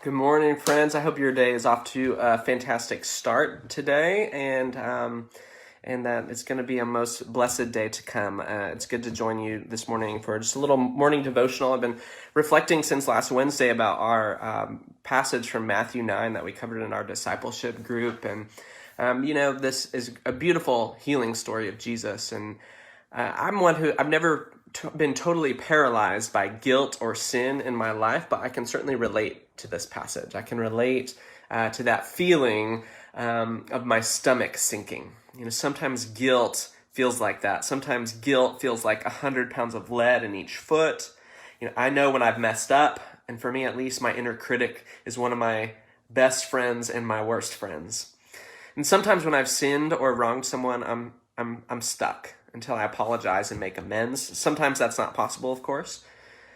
Good morning, friends. I hope your day is off to a fantastic start today, and that it's going to be a most blessed day to come. It's good to join you this morning for just a little morning devotional. I've been reflecting since last Wednesday about our passage from Matthew 9 that we covered in our discipleship group, and this is a beautiful healing story of Jesus, and I'm one who I've never been totally paralyzed by guilt or sin in my life, but I can certainly relate to this passage. I can relate to that feeling of my stomach sinking. Sometimes guilt feels like that. Sometimes guilt feels like 100 pounds of lead in each foot. I know when I've messed up, and for me at least, my inner critic is one of my best friends and my worst friends. And sometimes when I've sinned or wronged someone, I'm stuck until I apologize and make amends. Sometimes that's not possible, of course.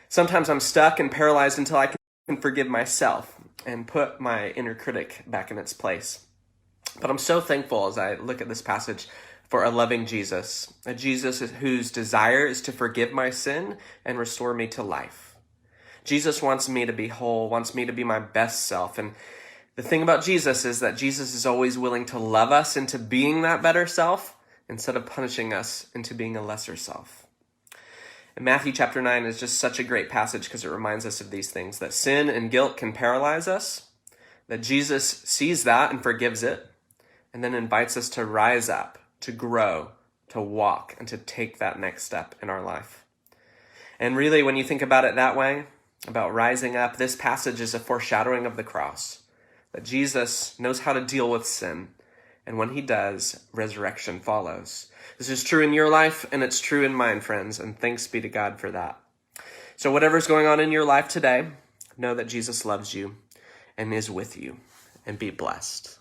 Sometimes I'm stuck and paralyzed until I can forgive myself and put my inner critic back in its place. But I'm so thankful as I look at this passage for a loving Jesus, a Jesus whose desire is to forgive my sin and restore me to life. Jesus wants me to be whole, wants me to be my best self. And the thing about Jesus is that Jesus is always willing to love us into being that better self, instead of punishing us into being a lesser self. And Matthew chapter 9 is just such a great passage because it reminds us of these things, that sin and guilt can paralyze us, that Jesus sees that and forgives it, and then invites us to rise up, to grow, to walk, and to take that next step in our life. And really, when you think about it that way, about rising up, this passage is a foreshadowing of the cross, that Jesus knows how to deal with sin, and when he does, resurrection follows. This is true in your life, and it's true in mine, friends, and thanks be to God for that. So whatever's going on in your life today, know that Jesus loves you and is with you, and be blessed.